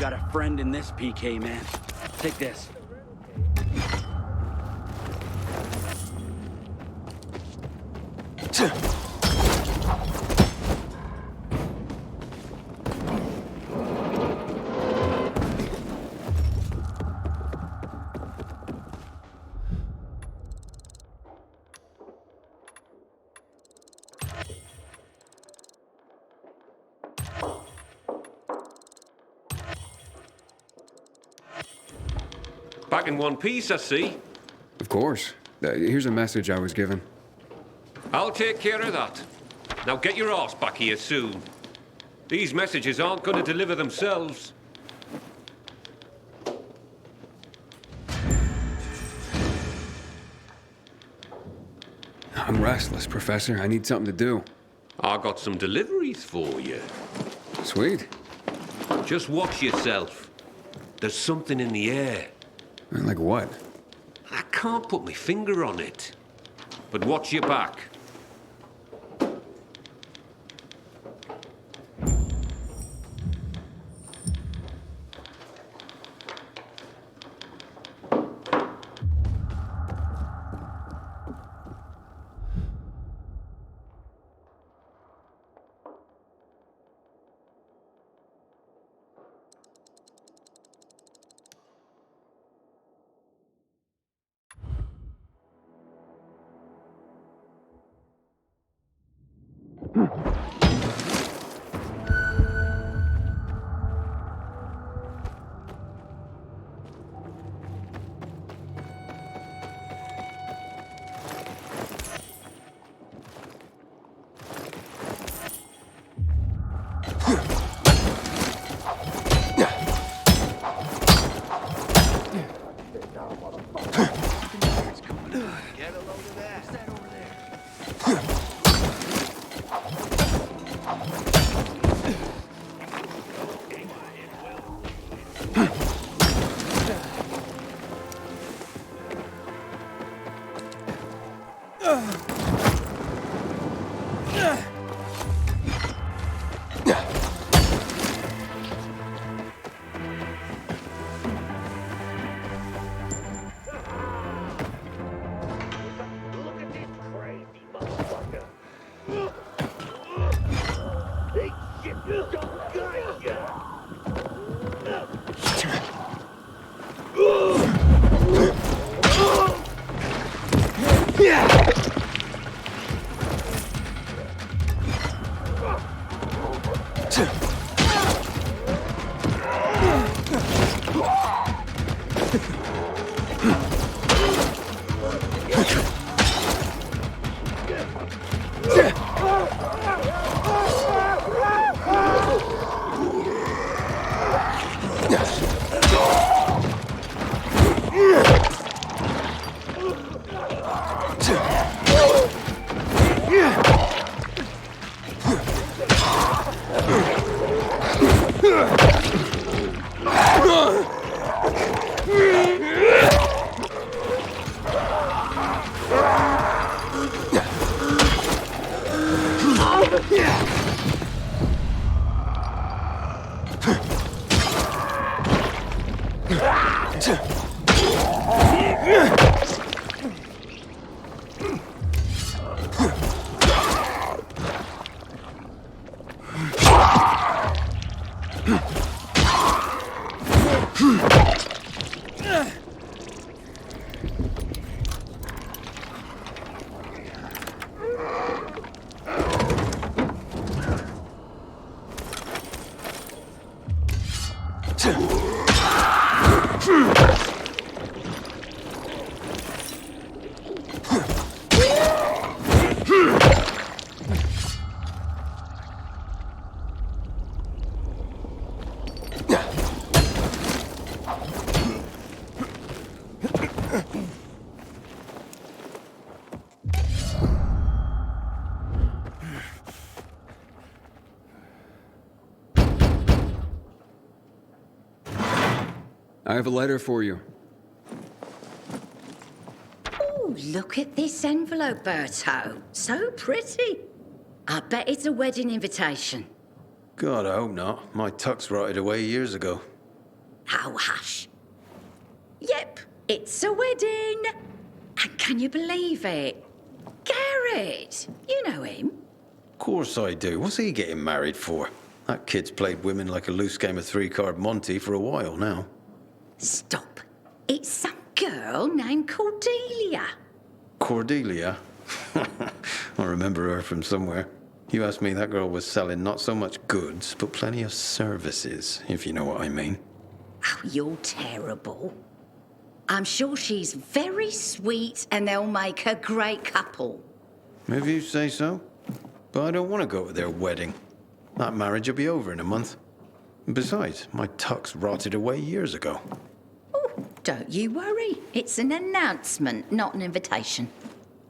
got a friend in this PK, man. Take this. Back in one piece, I see. Of course. Here's a message I was given. I'll take care of that. Now get your arse back here soon. These messages aren't going to deliver themselves. I'm restless, Professor. I need something to do. I got some deliveries for you. Sweet. Just watch yourself. There's something in the air. Like what? I can't put my finger on it. But watch your back. I have a letter for you. Oh, look at this envelope, Berto. So pretty. I bet it's a wedding invitation. God, I hope not. My tux rotted away years ago. Oh, hush. Yep, it's a wedding. And can you believe it? Garrett, you know him. Of course I do. What's he getting married for? That kid's played women like a loose game of three-card Monty for a while now. Stop. It's some girl named Cordelia. Cordelia? I remember her from somewhere. You asked me, that girl was selling not so much goods, but plenty of services, if you know what I mean. Oh, you're terrible. I'm sure she's very sweet and they'll make a great couple. If you say so. But I don't want to go to their wedding. That marriage will be over in a month. Besides, my tux rotted away years ago. Oh, don't you worry. It's an announcement, not an invitation.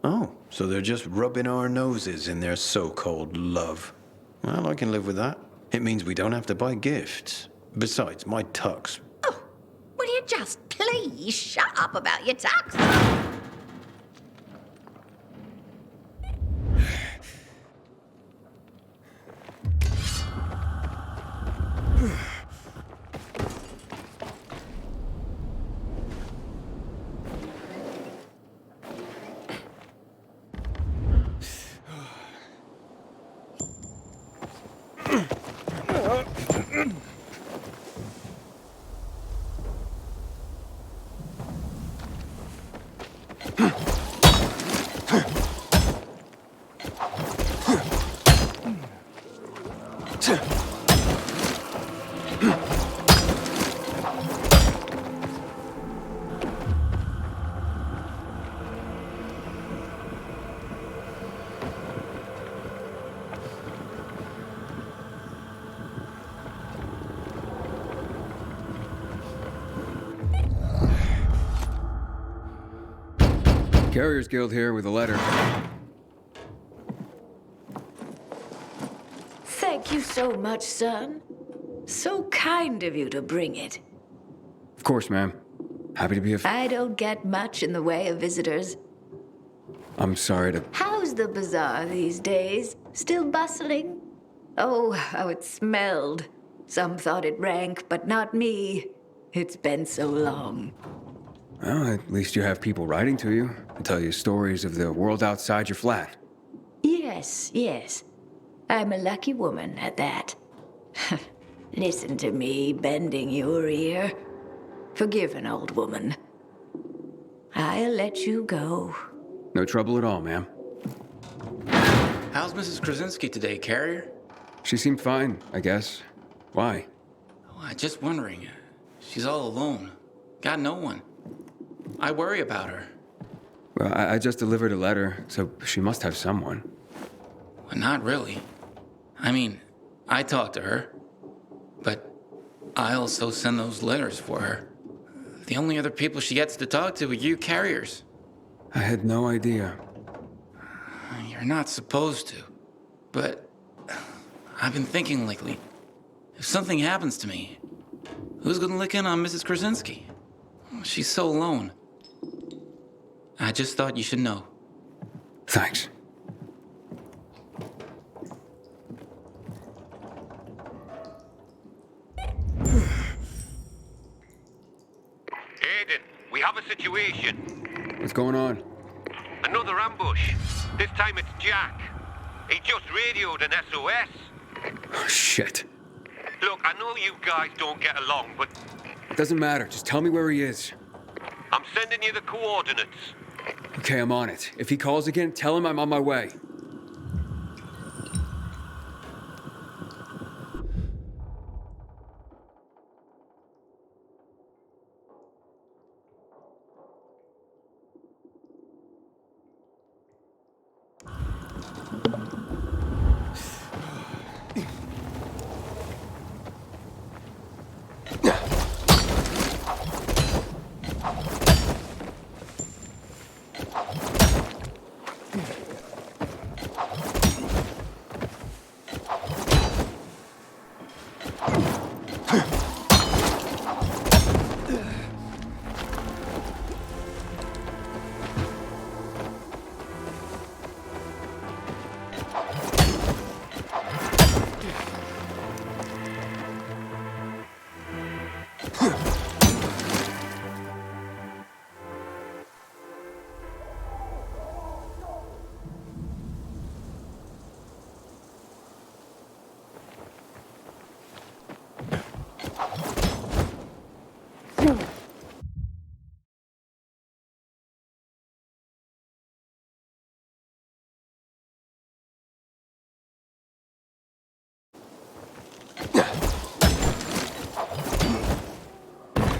Oh, so they're just rubbing our noses in their so-called love. Well, I can live with that. It means we don't have to buy gifts. Besides, my tux. Oh, will you just please shut up about your tux? Carriers Guild here with a letter. Thank you so much, son. So kind of you to bring it. Of course, ma'am. Happy to be of... I don't get much in the way of visitors. I'm sorry to... How's the bazaar these days? Still bustling? Oh, how it smelled. Some thought it rank, but not me. It's been so long. Well, at least you have people writing to you and tell you stories of the world outside your flat. Yes, yes. I'm a lucky woman at that. Listen to me bending your ear. Forgive an old woman. I'll let you go. No trouble at all, ma'am. How's Mrs. Krasinski today, Carrier? She seemed fine, I guess. Why? Oh, I'm just wondering. She's all alone. Got no one. I worry about her. Well, I just delivered a letter, so she must have someone. Well, not really. I mean, I talk to her, but I also send those letters for her. The only other people she gets to talk to are you carriers. I had no idea. You're not supposed to, but I've been thinking lately, if something happens to me, who's gonna look in on Mrs. Krasinski? She's so alone. I just thought you should know. Thanks. Aiden, we have a situation. What's going on? Another ambush. This time it's Jack. He just radioed an SOS. Oh, shit. Look, I know you guys don't get along, but It doesn't matter. Just tell me where he is. I'm sending you the coordinates. Okay, I'm on it. If he calls again, tell him I'm on my way.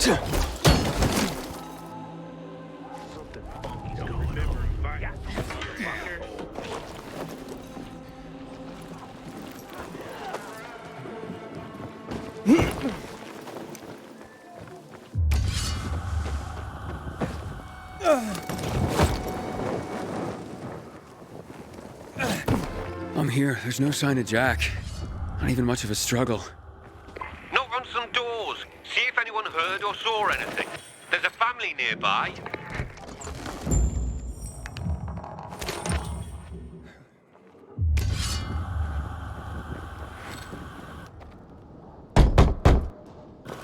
I'm here. There's no sign of Jack. Not even much of a struggle. Knock on some doors. See if anyone heard or saw anything. There's a family nearby.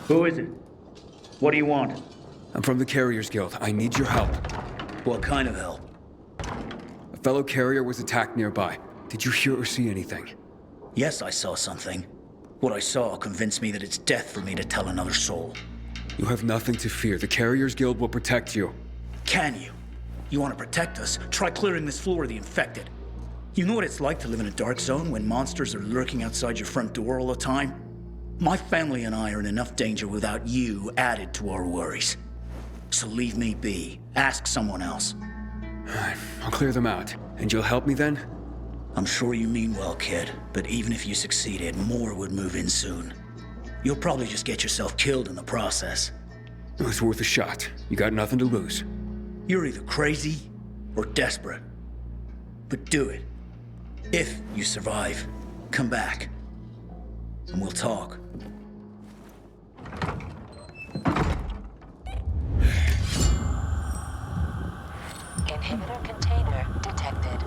Who is it? What do you want? I'm from the Carriers Guild. I need your help. What kind of help? A fellow carrier was attacked nearby. Did you hear or see anything? Yes, I saw something. What I saw convinced me that it's death for me to tell another soul. You have nothing to fear. The Carriers Guild will protect you. Can you? You want to protect us? Try clearing this floor of the infected. You know what it's like to live in a dark zone when monsters are lurking outside your front door all the time? My family and I are in enough danger without you added to our worries. So leave me be. Ask someone else. I'll clear them out. And you'll help me then? I'm sure you mean well, kid, but even if you succeeded, more would move in soon. You'll probably just get yourself killed in the process. It was worth a shot. You got nothing to lose. You're either crazy or desperate. But do it. If you survive, come back. And we'll talk. Inhibitor container detected.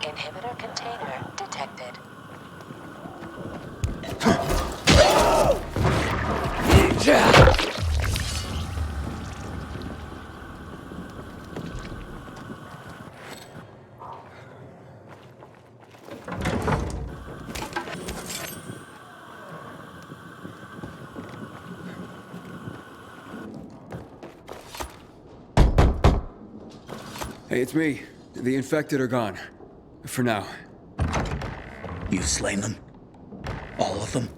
Inhibitor container detected. Hey, it's me. The infected are gone. For now. You've slain them? All of them?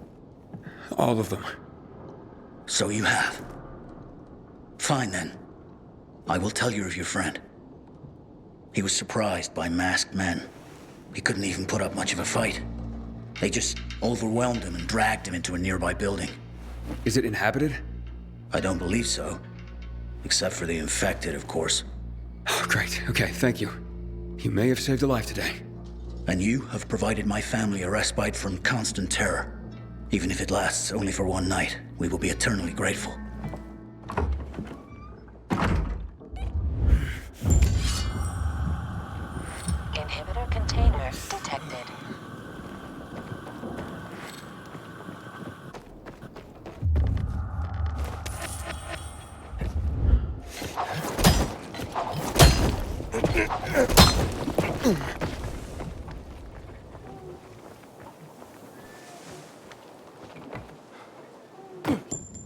All of them. So you have. Fine then. I will tell you of your friend. He was surprised by masked men. He couldn't even put up much of a fight. They just overwhelmed him and dragged him into a nearby building. Is it inhabited? I don't believe so. Except for the infected, of course. Oh, great. Okay, thank you. You may have saved a life today. And you have provided my family a respite from constant terror. Even if it lasts only for one night, we will be eternally grateful. Inhibitor container detected.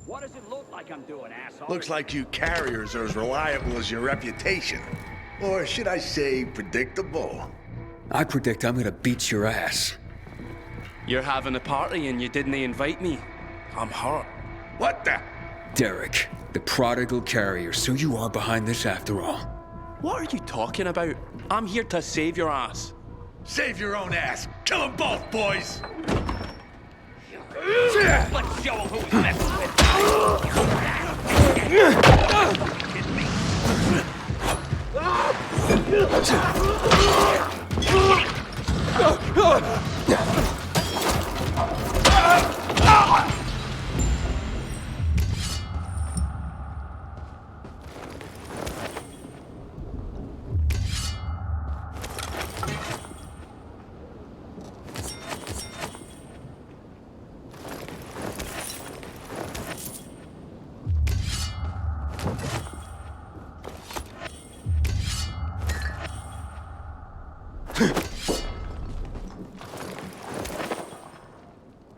What does it look like I'm doing, asshole? Looks like you carriers are as reliable as your reputation. Or should I say predictable? I predict I'm gonna beat your ass. You're having a party and you didn't invite me. I'm hurt. What the? Derek, the prodigal carrier, so you are behind this after all. What are you talking about? I'm here to save your ass. Save your own ass. Kill them both, boys. Let's show him who's messing with.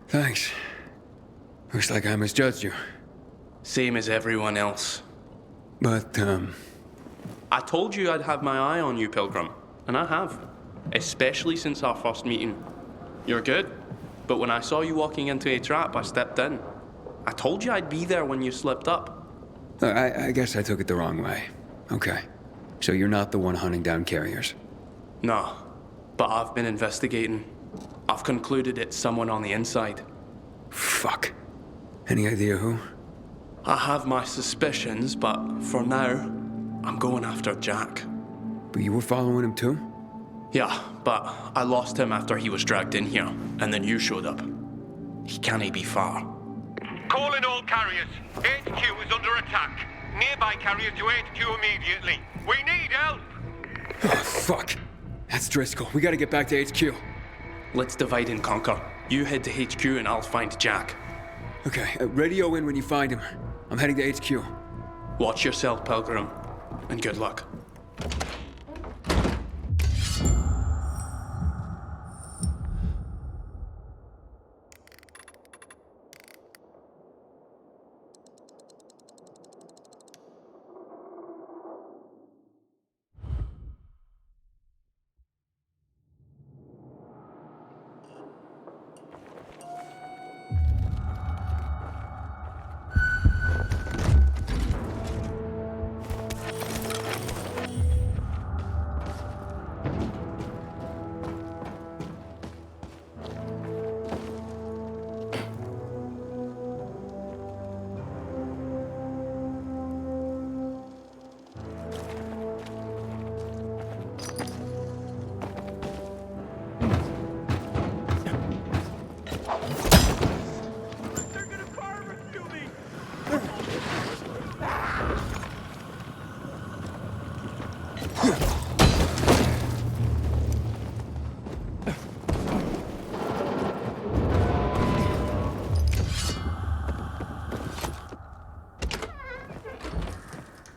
Thanks. Looks like I misjudged you. Same as everyone else. But, I told you I'd have my eye on you, Pilgrim. And I have. Especially since our first meeting. You're good. But when I saw you walking into a trap, I stepped in. I told you I'd be there when you slipped up. I guess I took it the wrong way. Okay. So you're not the one hunting down carriers? No. But I've been investigating. I've concluded it's someone on the inside. Fuck. Any idea who? I have my suspicions, but for now, I'm going after Jack. But you were following him too? Yeah, but I lost him after he was dragged in here, and then you showed up. He can't be far. Calling all carriers. HQ is under attack. Nearby carriers to HQ immediately. We need help! Oh, fuck. That's Driscoll. We gotta get back to HQ. Let's divide and conquer. You head to HQ and I'll find Jack. Okay, radio in when you find him. I'm heading to HQ. Watch yourself, Pilgrim, and good luck.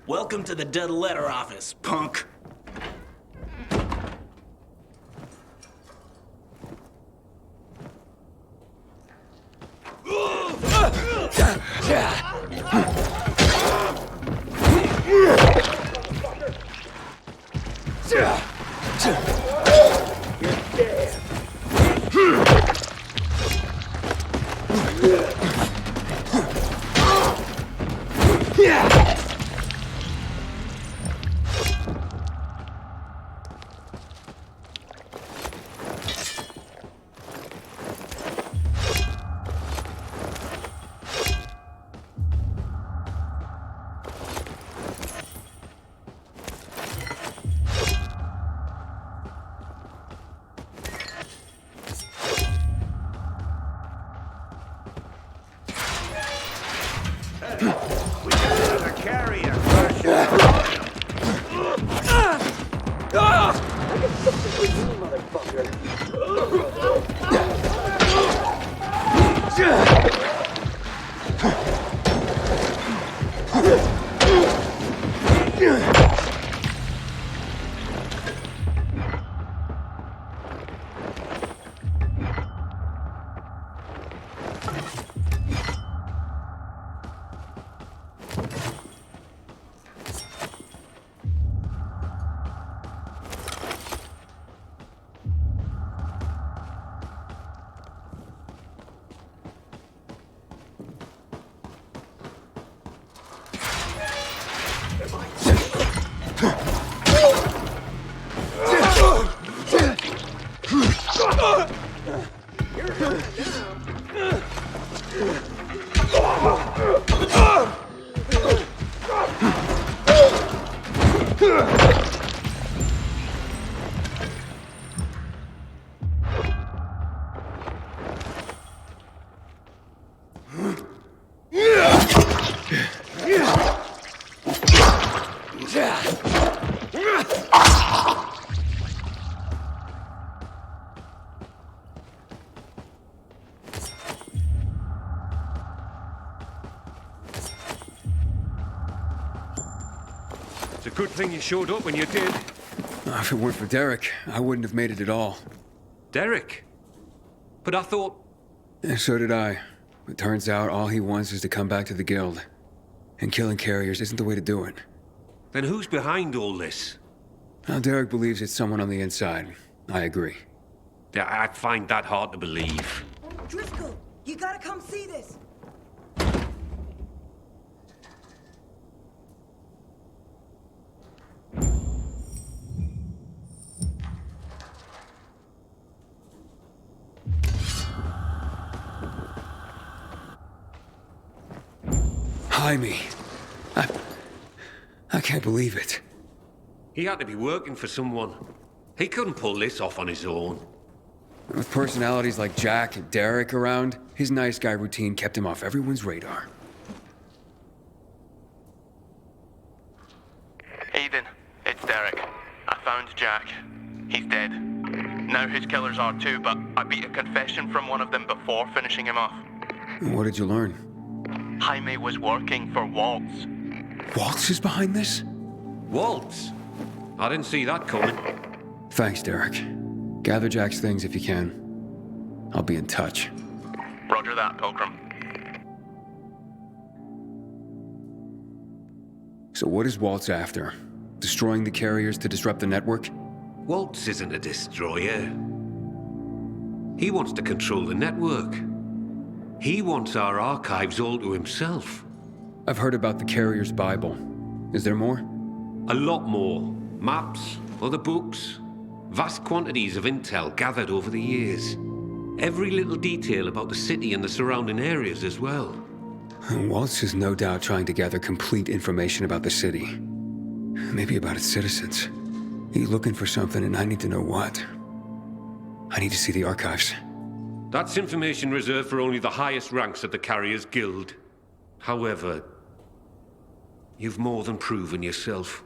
Welcome to the dead letter office, punk. It's a good thing you showed up when you did. If it weren't for Derek, I wouldn't have made it at all. Derek? But I thought... And so did I. It turns out all he wants is to come back to the guild. And killing carriers isn't the way to do it. Then who's behind all this? Now, Derek believes it's someone on the inside. I agree. Yeah, I find that hard to believe. Driscoll, you gotta come see this. Jaime. I can't believe it. He had to be working for someone. He couldn't pull this off on his own. With personalities like Jack and Derek around, his nice guy routine kept him off everyone's radar. Aiden, it's Derek. I found Jack. He's dead. Now his killers are too, but I beat a confession from one of them before finishing him off. What did you learn? Jaime was working for Waltz. Waltz is behind this? Waltz? I didn't see that coming. Thanks, Derek. Gather Jack's things if you can. I'll be in touch. Roger that, Pilgrim. So what is Waltz after? Destroying the carriers to disrupt the network? Waltz isn't a destroyer. He wants to control the network. He wants our archives all to himself. I've heard about the carrier's Bible. Is there more? A lot more. Maps, other books, vast quantities of intel gathered over the years. Every little detail about the city and the surrounding areas as well. Waltz is no doubt trying to gather complete information about the city. Maybe about its citizens. He's looking for something and I need to know what. I need to see the archives. That's information reserved for only the highest ranks of the Carriers Guild. However, you've more than proven yourself.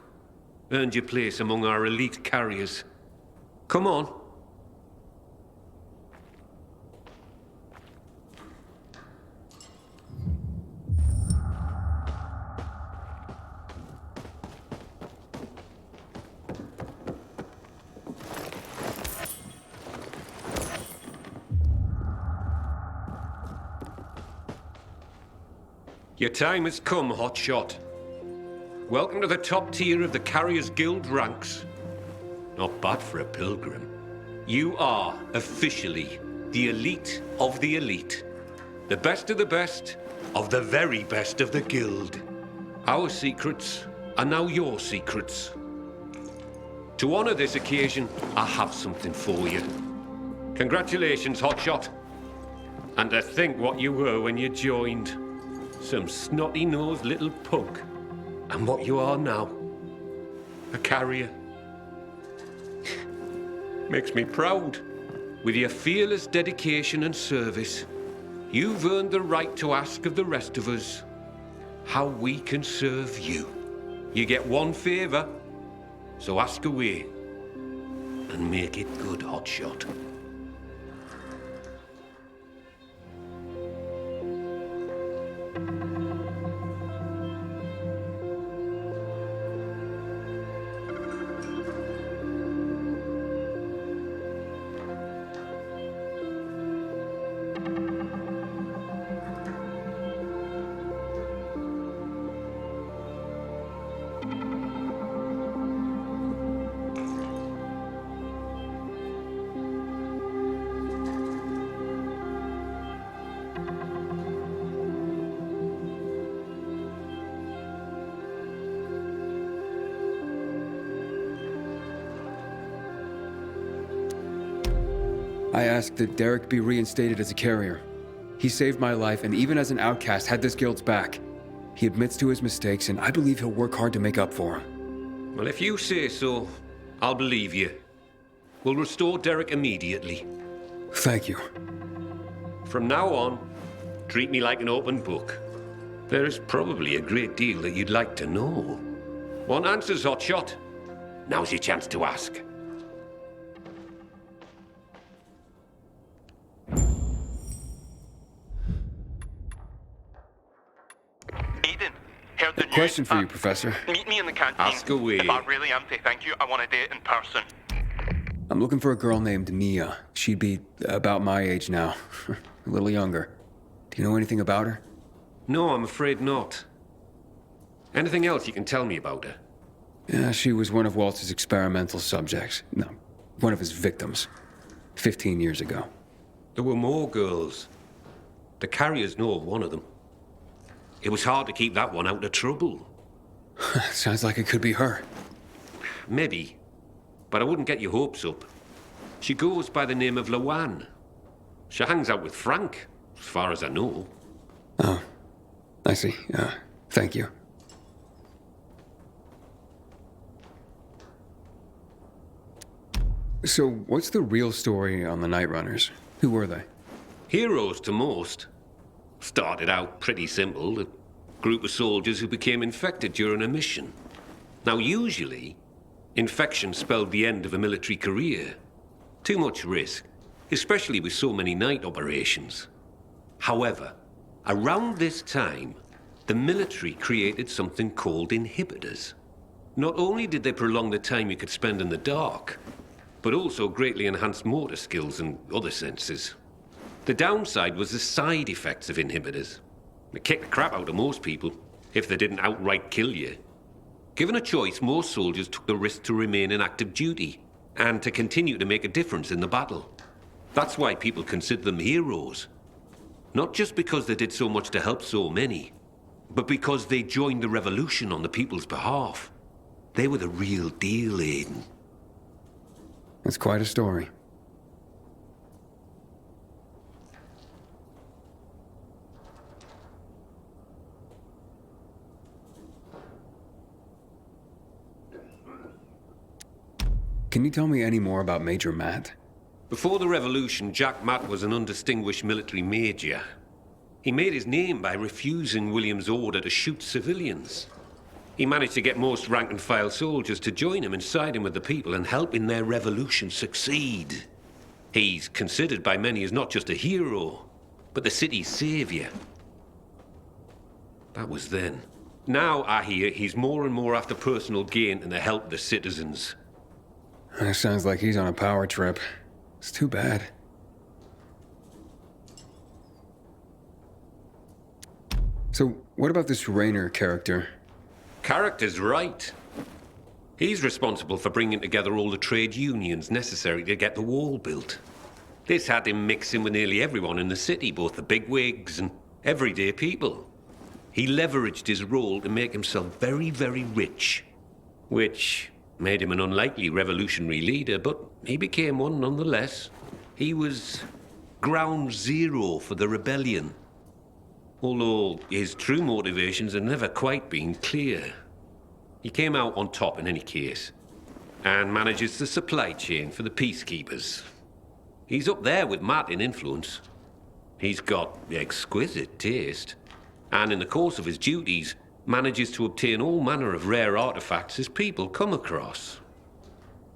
Earned your place among our elite carriers. Come on. Your time has come, Hotshot. Welcome to the top tier of the Carriers Guild ranks. Not bad for a pilgrim. You are, officially, the elite of the elite. The best of the best of the very best of the Guild. Our secrets are now your secrets. To honor this occasion, I have something for you. Congratulations, Hotshot. And to think what you were when you joined. Some snotty-nosed little punk. And what you are now. A carrier. Makes me proud. With your fearless dedication and service, you've earned the right to ask of the rest of us how we can serve you. You get one favor, so ask away. And make it good, Hotshot. I asked that Derek be reinstated as a carrier. He saved my life, and even as an outcast, had this guild's back. He admits to his mistakes, and I believe he'll work hard to make up for them. Well, if you say so, I'll believe you. We'll restore Derek immediately. Thank you. From now on, treat me like an open book. There is probably a great deal that you'd like to know. Want answers, Hotshot? Now's your chance to ask. Eden, heard the news. Question for you, Professor. Meet me in the canteen. Ask away. If I really am to thank you, I want to date in person. I'm looking for a girl named Nia. She'd be about my age now. A little younger. Do you know anything about her? No, I'm afraid not. Anything else you can tell me about her? Yeah, she was one of Walter's experimental subjects. No, one of his victims. 15 years ago. There were more girls. The carriers know of one of them. It was hard to keep that one out of trouble. Sounds like it could be her. Maybe. But I wouldn't get your hopes up. She goes by the name of Lawan. She hangs out with Frank, as far as I know. Oh, I see. Thank you. So, what's the real story on the Night Runners? Who were they? Heroes to most. Started out pretty simple, a group of soldiers who became infected during a mission. Now, usually, infection spelled the end of a military career. Too much risk, especially with so many night operations. However, around this time, the military created something called inhibitors. Not only did they prolong the time you could spend in the dark, but also greatly enhanced motor skills and other senses. The downside was the side effects of inhibitors. They kicked the crap out of most people, if they didn't outright kill you. Given a choice, most soldiers took the risk to remain in active duty, and to continue to make a difference in the battle. That's why people consider them heroes. Not just because they did so much to help so many, but because they joined the revolution on the people's behalf. They were the real deal, Aiden. That's quite a story. Can you tell me any more about Major Matt? Before the revolution, Jack Matt was an undistinguished military major. He made his name by refusing William's order to shoot civilians. He managed to get most rank-and-file soldiers to join him and side him with the people and help in their revolution succeed. He's considered by many as not just a hero, but the city's savior. That was then. Now, I hear, he's more and more after personal gain and the help of the citizens. That sounds like he's on a power trip. It's too bad. So, what about this Raynor character? Character's right. He's responsible for bringing together all the trade unions necessary to get the wall built. This had him mixing with nearly everyone in the city, both the bigwigs and everyday people. He leveraged his role to make himself very, very rich, which made him an unlikely revolutionary leader, but he became one nonetheless. He was ground zero for the rebellion, although his true motivations have never quite been clear. He came out on top in any case, and manages the supply chain for the peacekeepers. He's up there with Matt in influence. He's got exquisite taste, and in the course of his duties, manages to obtain all manner of rare artifacts his people come across.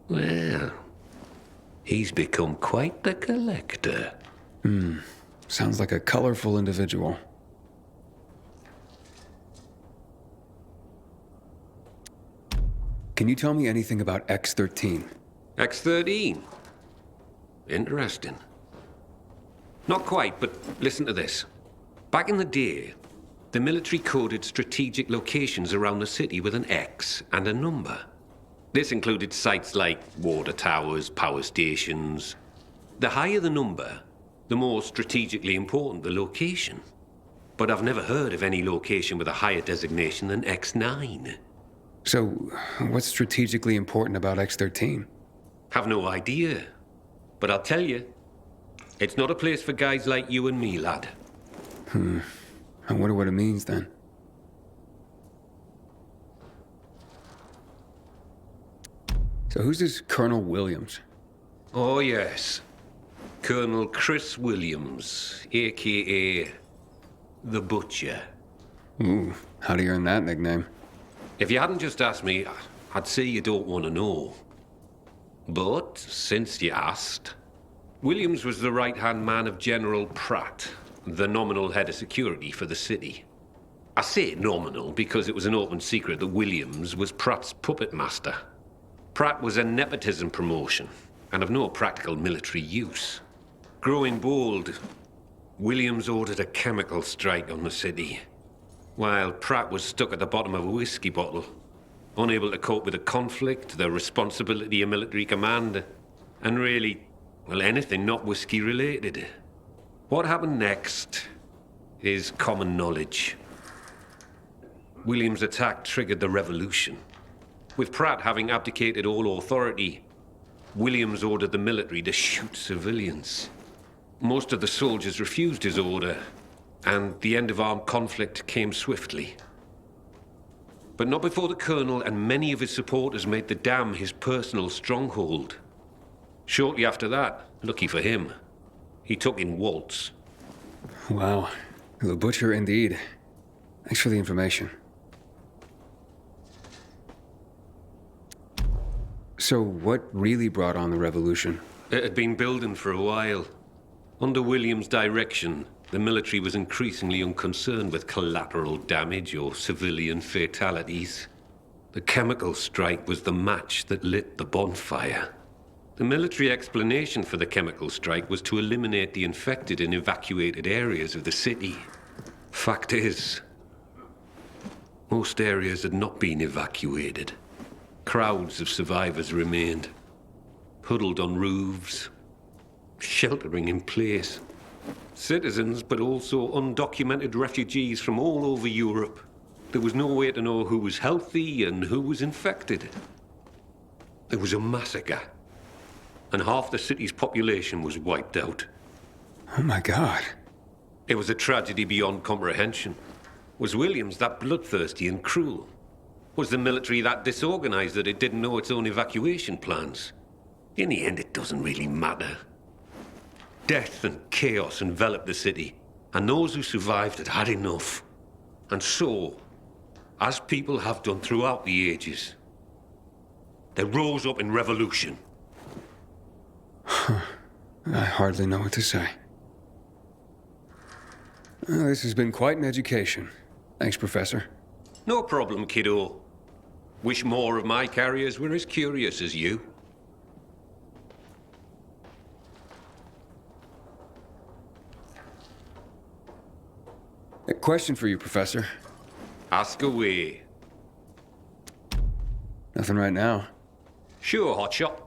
Well, he's become quite the collector. Sounds like a colorful individual. Can you tell me anything about X-13? X-13? Interesting. Not quite, but listen to this. Back in the day, the military coded strategic locations around the city with an X and a number. This included sites like water towers, power stations. The higher the number, the more strategically important the location. But I've never heard of any location with a higher designation than X9. So, what's strategically important about X-13? Have no idea. But I'll tell you, It's not a place for guys like you and me, lad. I wonder what it means then. So who's this Colonel Williams? Oh, yes. Colonel Chris Williams, a.k.a. The Butcher. Ooh, how do you earn that nickname? If you hadn't just asked me, I'd say you don't want to know. But, since you asked, Williams was the right-hand man of General Pratt, the nominal head of security for the city. I say nominal because it was an open secret that Williams was Pratt's puppet master. Pratt was a nepotism promotion, and of no practical military use. Growing bold, Williams ordered a chemical strike on the city, while Pratt was stuck at the bottom of a whiskey bottle, unable to cope with the conflict, the responsibility of military command, and really, well, anything not whiskey-related. What happened next is common knowledge. Williams' attack triggered the revolution. With Pratt having abdicated all authority, Williams ordered the military to shoot civilians. Most of the soldiers refused his order, and the end of armed conflict came swiftly. But not before the Colonel and many of his supporters made the dam his personal stronghold. Shortly after that, lucky for him, he took in Waltz. Wow, the Butcher indeed. Thanks for the information. So what really brought on the revolution? It had been building for a while. Under Williams' direction, the military was increasingly unconcerned with collateral damage or civilian fatalities. The chemical strike was the match that lit the bonfire. The military explanation for the chemical strike was to eliminate the infected in evacuated areas of the city. Fact is, most areas had not been evacuated. Crowds of survivors remained, huddled on roofs, sheltering in place. Citizens, but also undocumented refugees from all over Europe. There was no way to know who was healthy and who was infected. It was a massacre, and half the city's population was wiped out. Oh my God. It was a tragedy beyond comprehension. Was Williams that bloodthirsty and cruel? Was the military that disorganized that it didn't know its own evacuation plans? In the end, it doesn't really matter. Death and chaos enveloped the city, and those who survived had had enough. And so, as people have done throughout the ages, they rose up in revolution. I hardly know what to say. Well, this has been quite an education. Thanks, Professor. No problem, kiddo. Wish more of my carriers were as curious as you. A question for you, Professor. Ask away. Nothing right now. Sure, hotshot.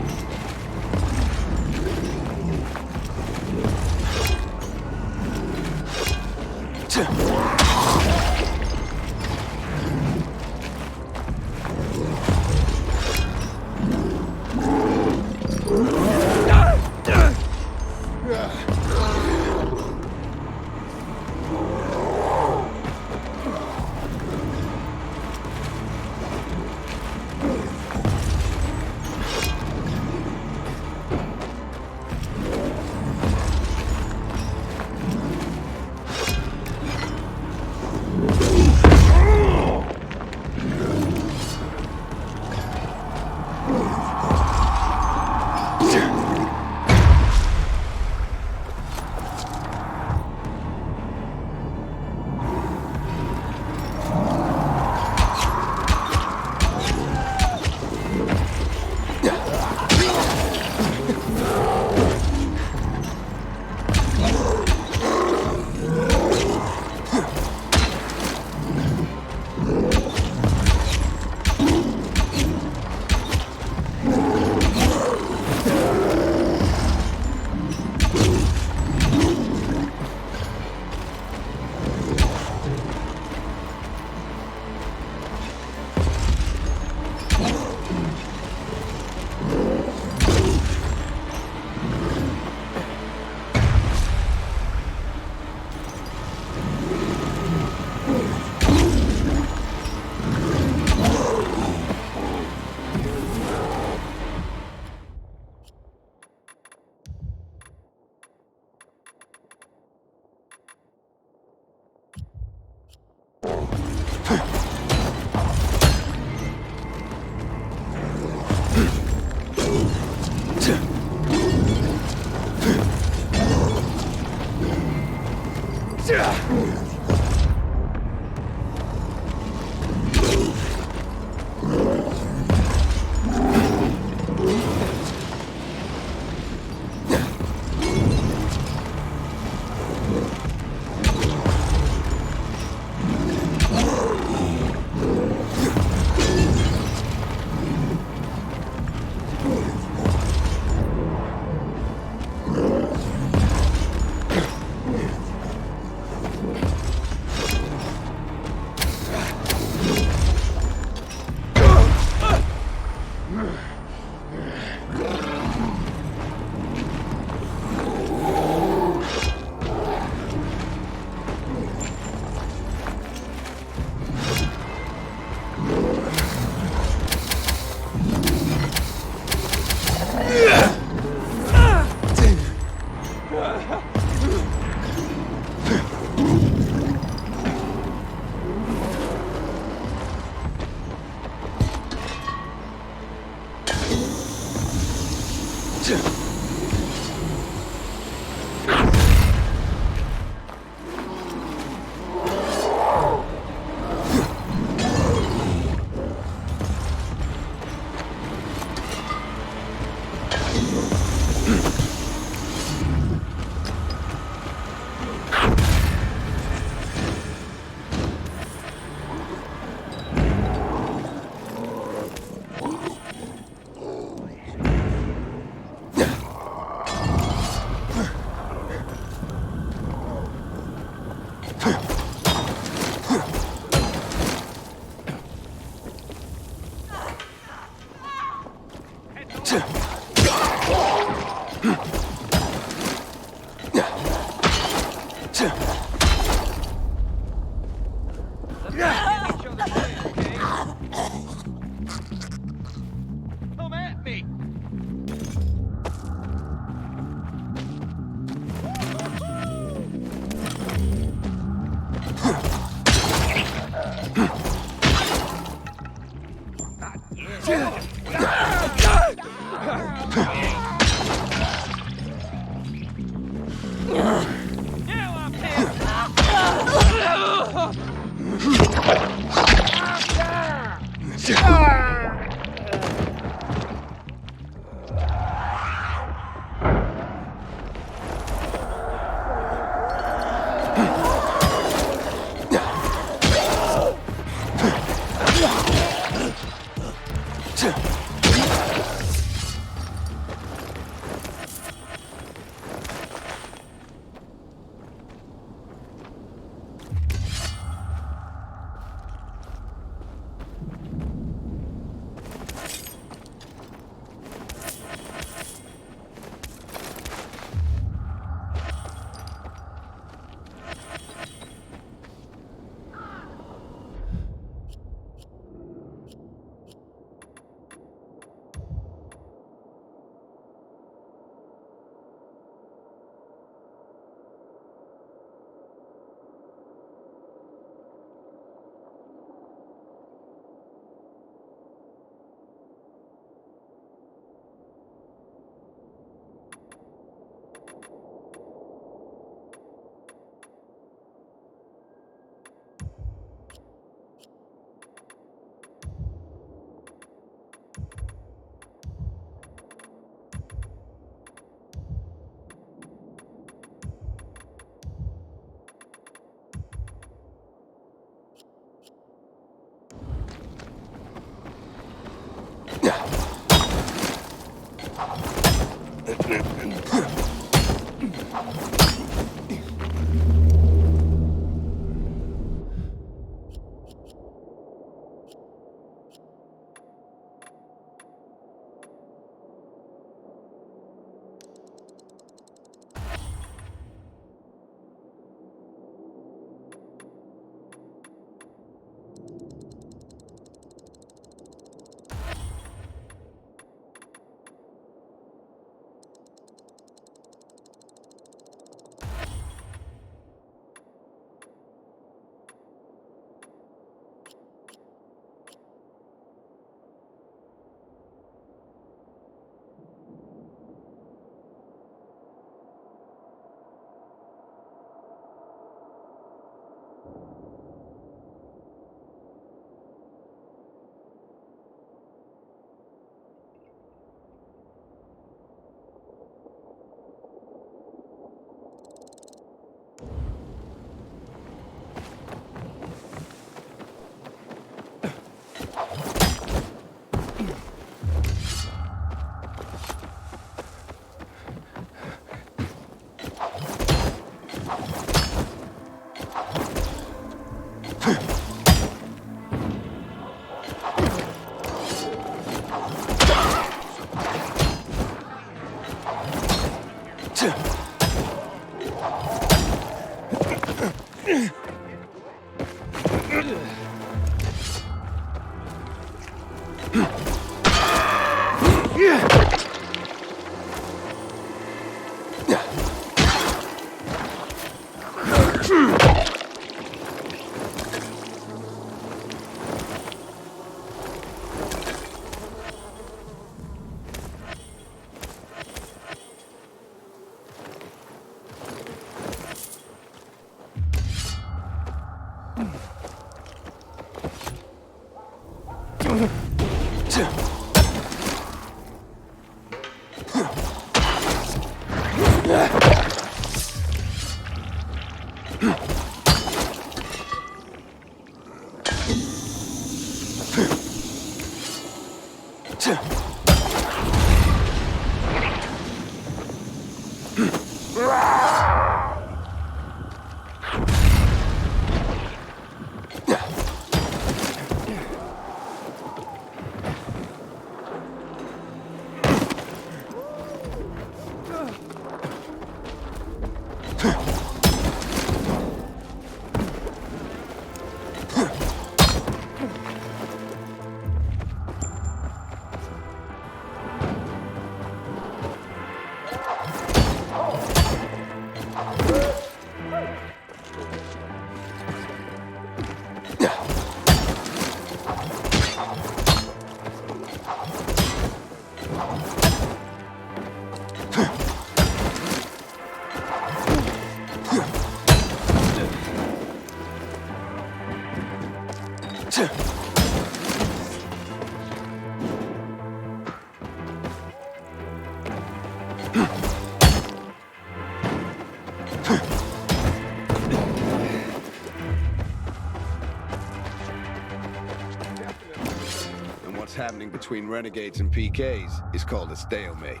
Happening between renegades and PKs is called a stalemate.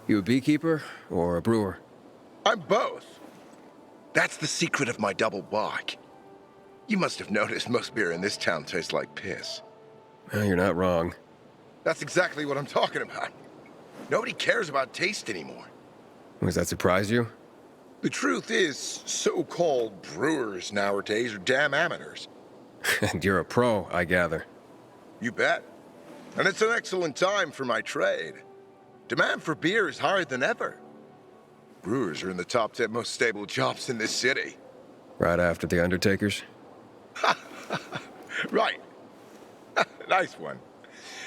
You a beekeeper or a brewer? I'm both. That's the secret of my double walk. You must have noticed most beer in this town tastes like piss. Well, you're not wrong. That's exactly what I'm talking about. Nobody cares about taste anymore. Does that surprise you? The truth is, so-called brewers nowadays are damn amateurs. And you're a pro, I gather. You bet. And it's an excellent time for my trade. Demand for beer is higher than ever. Brewers are in the top 10 most stable jobs in this city. Right after the Undertakers? Right. Nice one.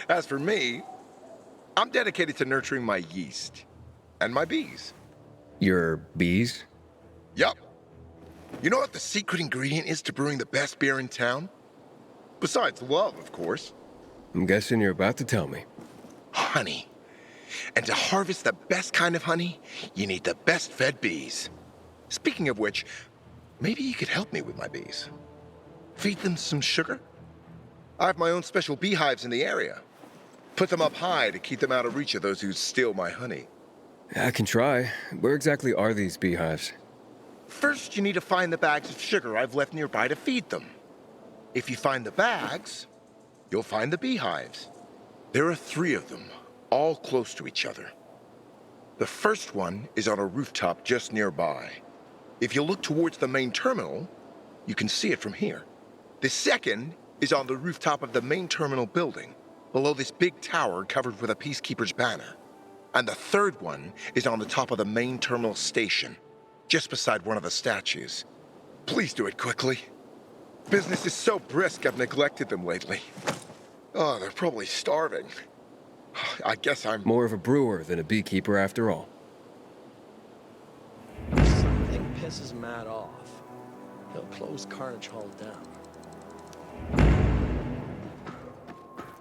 As for me, I'm dedicated to nurturing my yeast and my bees. Your bees? Yup. You know what the secret ingredient is to brewing the best beer in town? Besides love, of course. I'm guessing you're about to tell me. Honey. And to harvest the best kind of honey, you need the best fed bees. Speaking of which, maybe you could help me with my bees. Feed them some sugar? I have my own special beehives in the area. Put them up high to keep them out of reach of those who steal my honey. I can try. Where exactly are these beehives? First, you need to find the bags of sugar I've left nearby to feed them. If you find the bags, you'll find the beehives. There are 3 of them, all close to each other. The first one is on a rooftop just nearby. If you look towards the main terminal, you can see it from here. The second is on the rooftop of the main terminal building, below this big tower covered with a peacekeeper's banner. And the third one is on the top of the main terminal station, just beside one of the statues. Please do it quickly. Business is so brisk I've neglected them lately. Oh, they're probably starving. I guess I'm... More of a brewer than a beekeeper after all. Something pisses Matt off. He'll close Carnage Hall down.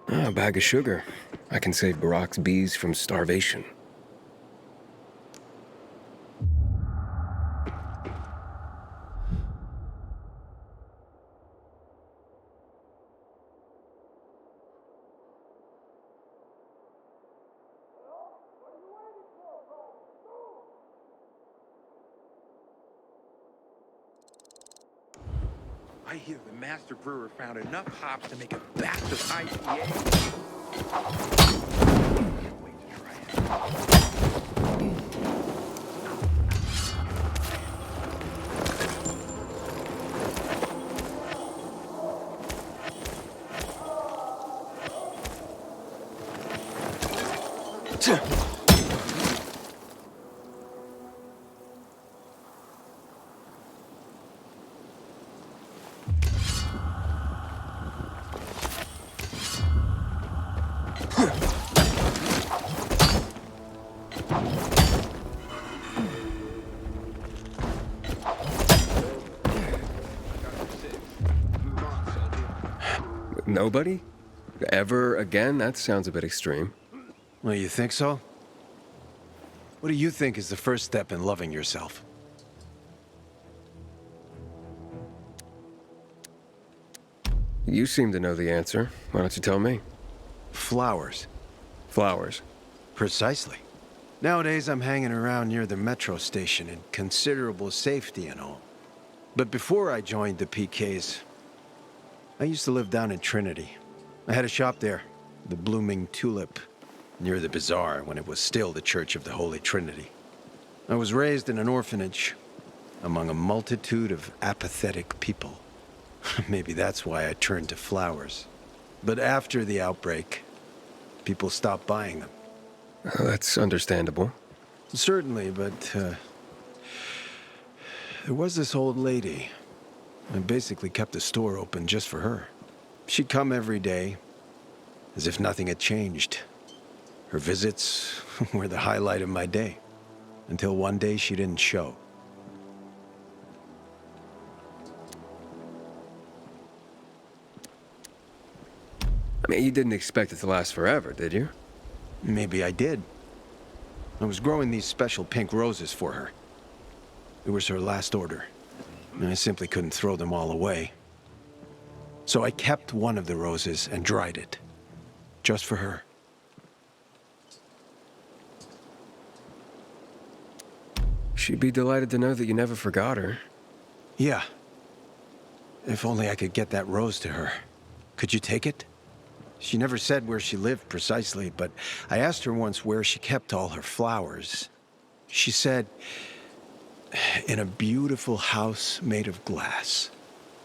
A bag of sugar. I can save Barack's bees from starvation. I hear the master brewer found enough hops to make a batch of IPA. Can't wait to try it. Nobody? Ever again? That sounds a bit extreme. Well, you think so? What do you think is the first step in loving yourself? You seem to know the answer. Why don't you tell me? Flowers. Flowers. Precisely. Nowadays, I'm hanging around near the metro station in considerable safety and all. But before I joined the PKs, I used to live down in Trinity. I had a shop there, the Blooming Tulip, near the bazaar when it was still the Church of the Holy Trinity. I was raised in an orphanage among a multitude of apathetic people. Maybe that's why I turned to flowers. But after the outbreak, people stopped buying them. That's understandable. Certainly, but there was this old lady. I basically kept the store open just for her. She'd come every day, as if nothing had changed. Her visits were the highlight of my day, until one day she didn't show. I mean, you didn't expect it to last forever, did you? Maybe I did. I was growing these special pink roses for her. It was her last order. And I simply couldn't throw them all away. So I kept one of the roses and dried it. Just for her. She'd be delighted to know that you never forgot her. Yeah. If only I could get that rose to her. Could you take it? She never said where she lived precisely, but I asked her once where she kept all her flowers. She said, in a beautiful house made of glass,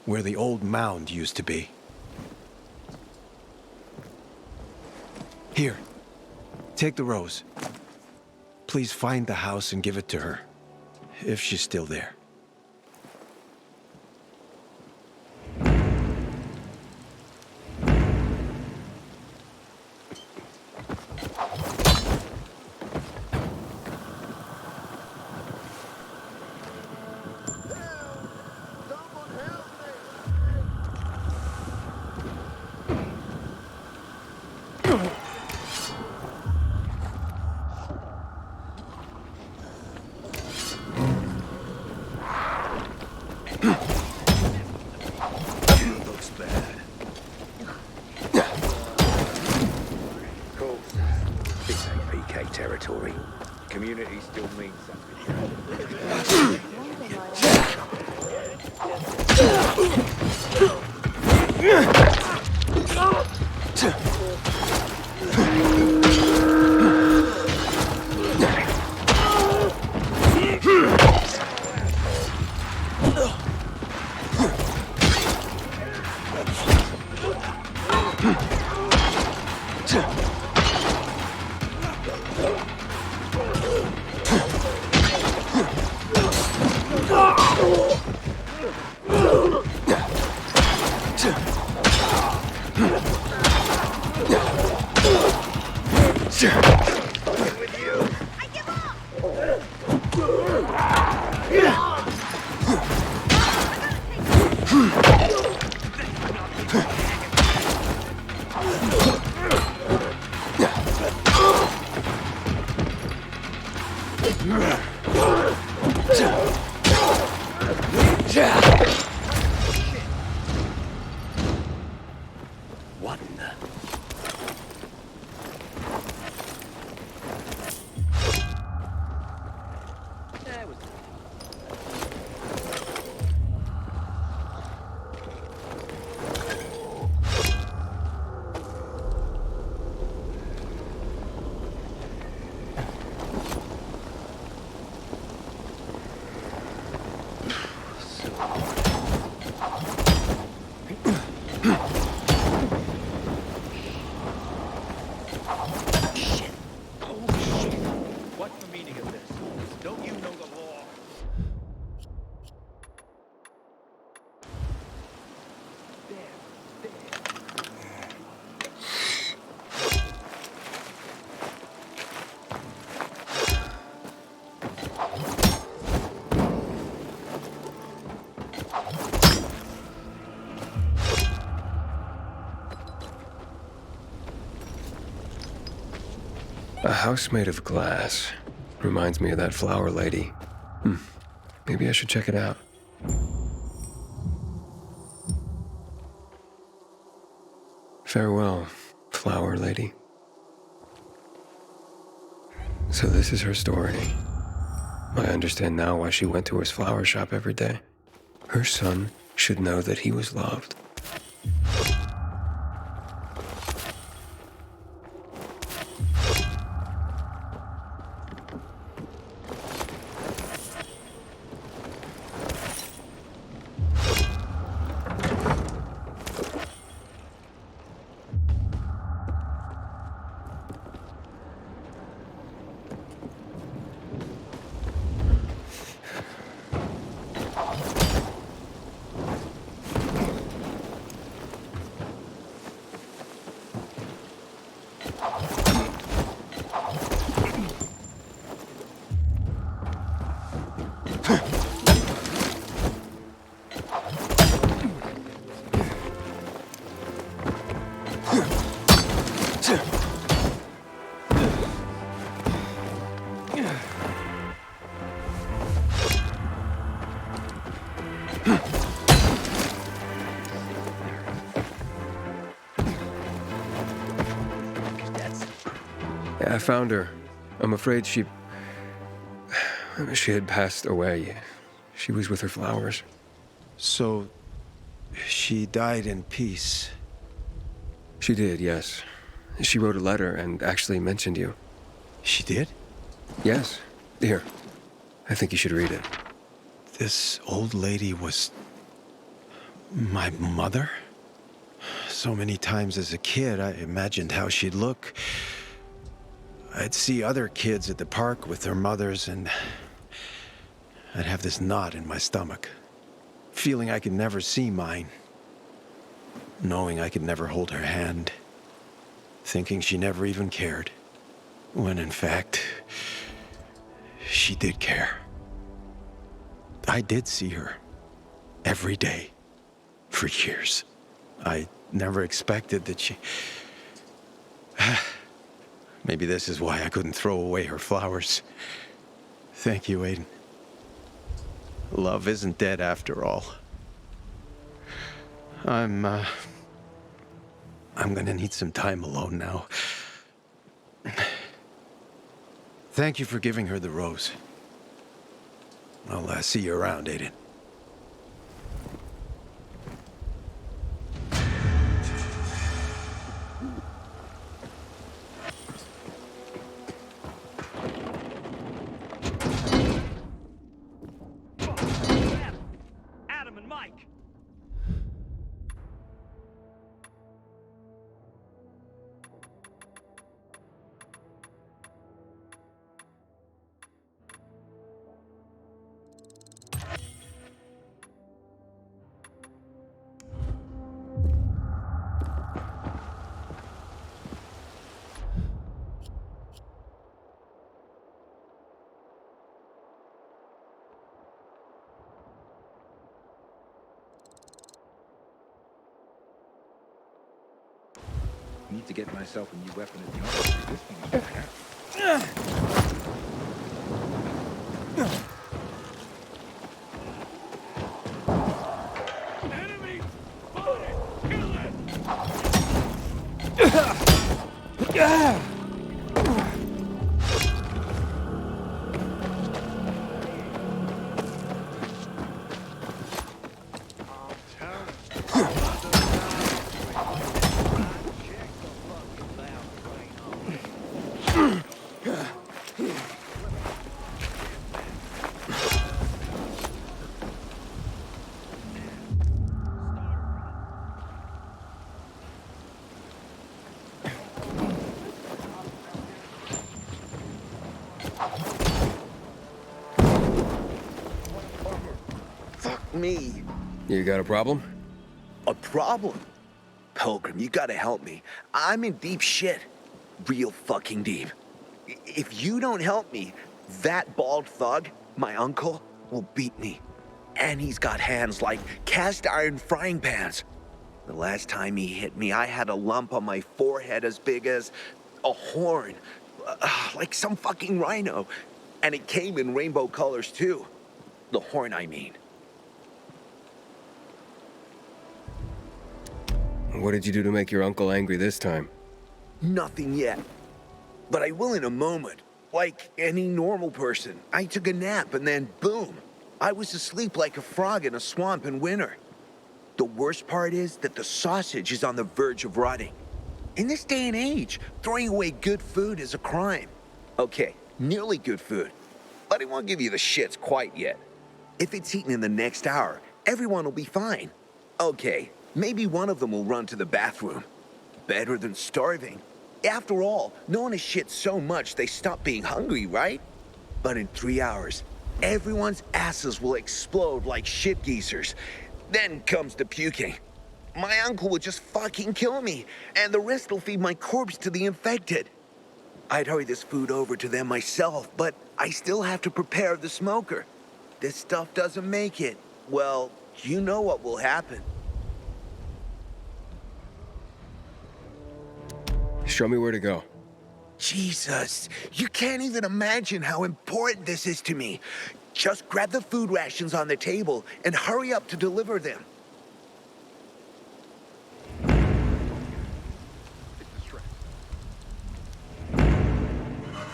where the old mound used to be. Here, take the rose. Please find the house and give it to her, if she's still there. Territory. Community still means something. A house made of glass. Reminds me of that flower lady. Maybe I should check it out. Farewell, flower lady. So this is her story. I understand now why she went to his flower shop every day. Her son should know that he was loved. I found her. I'm afraid she had passed away. She was with her flowers. So, she died in peace? She did, yes. She wrote a letter and actually mentioned you. She did? Yes. Here. I think you should read it. This old lady was my mother? So many times as a kid, I imagined how she'd look. I'd see other kids at the park with their mothers, and I'd have this knot in my stomach, feeling I could never see mine, knowing I could never hold her hand, thinking she never even cared, when in fact, she did care. I did see her every day for years. I never expected that she... Maybe this is why I couldn't throw away her flowers. Thank you, Aiden. Love isn't dead after all. I'm gonna need some time alone now. Thank you for giving her the rose. I'll see you around, Aiden. Adam and Mike. Need to get myself a new weapon at the office. This thing is bad. Enemy spotted! Kill it! Me. You got a problem? A problem? Pilgrim, you gotta help me. I'm in deep shit. Real fucking deep. If you don't help me, that bald thug, my uncle, will beat me. And he's got hands like cast iron frying pans. The last time he hit me, I had a lump on my forehead as big as a horn. Like some fucking rhino. And it came in rainbow colors too. The horn, I mean. What did you do to make your uncle angry this time? Nothing yet. But I will in a moment. Like any normal person. I took a nap and then boom. I was asleep like a frog in a swamp in winter. The worst part is that the sausage is on the verge of rotting. In this day and age, throwing away good food is a crime. Okay, nearly good food. But I won't give you the shits quite yet. If it's eaten in the next hour, everyone will be fine. Okay, maybe one of them will run to the bathroom. Better than starving. After all, no one has shit so much they stop being hungry, right? But in 3 hours, everyone's asses will explode like shit geezers. Then comes the puking. My uncle will just fucking kill me, and the rest will feed my corpse to the infected. I'd hurry this food over to them myself, but I still have to prepare the smoker. This stuff doesn't make it. Well, you know what will happen. Show me where to go. Jesus, you can't even imagine how important this is to me. Just grab the food rations on the table and hurry up to deliver them.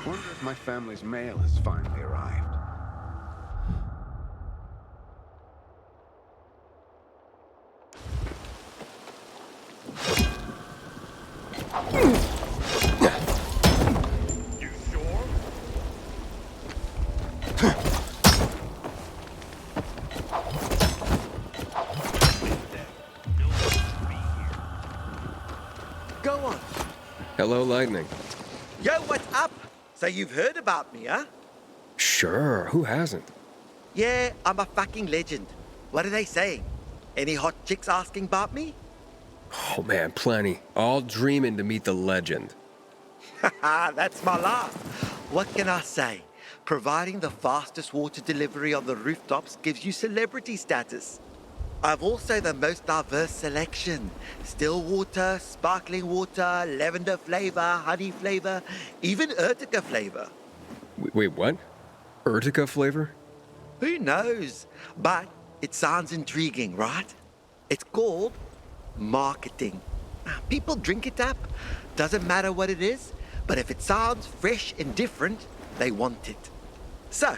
Wonder if my family's mail has finally arrived. You sure? Go on. Hello, Lightning. Yo, what's up? So you've heard about me, huh? Sure, who hasn't? Yeah, I'm a fucking legend. What are they saying? Any hot chicks asking about me? Oh man, plenty. All dreaming to meet the legend. Haha, that's my laugh. What can I say? Providing the fastest water delivery on the rooftops gives you celebrity status. I've also the most diverse selection. Still water, sparkling water, lavender flavor, honey flavor, even Urtica flavor. Wait, what? Urtica flavor? Who knows? But it sounds intriguing, right? It's called marketing. People drink it up. Doesn't matter what it is, but if it sounds fresh and different, they want it. So,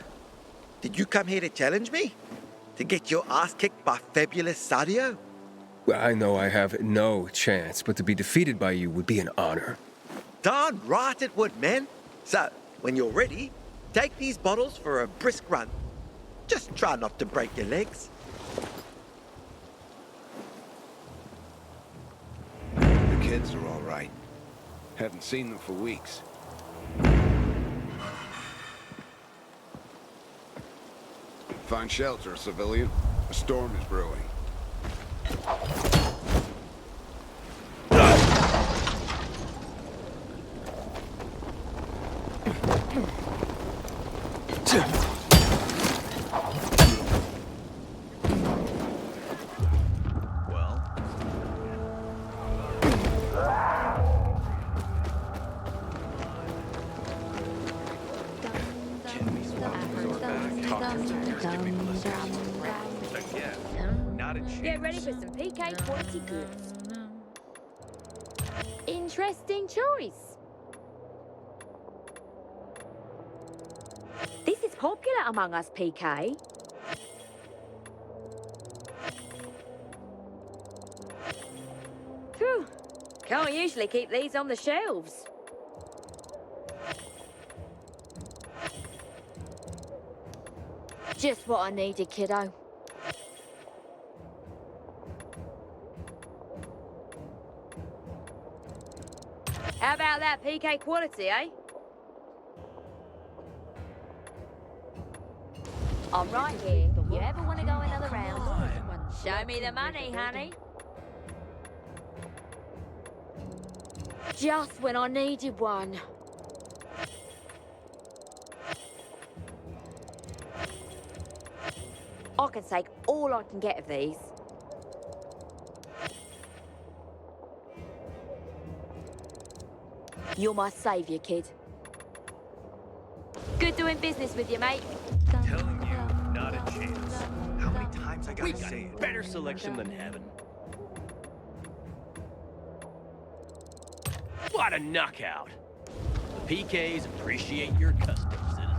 did you come here to challenge me? To get your ass kicked by fabulous Sadio? Well, I know I have no chance, but to be defeated by you would be an honor. Darn right it would, man. So, when you're ready, take these bottles for a brisk run. Just try not to break your legs. The kids are all right. Haven't seen them for weeks. Find shelter, civilian. A storm is brewing. Get ready for some PK quality goods. Interesting choice. This is popular among us, PK. Phew. Can't usually keep these on the shelves. Just what I needed, kiddo. How about that PK quality, eh? I'm right here. You ever want to go another round? Show me the money, honey. Just when I needed one. I can take all I can get of these. You're my saviour, kid. Good doing business with you, mate. Telling you, not a chance. How many times I gotta say it? Better selection than heaven. What a knockout! The PKs appreciate your custom, citizen.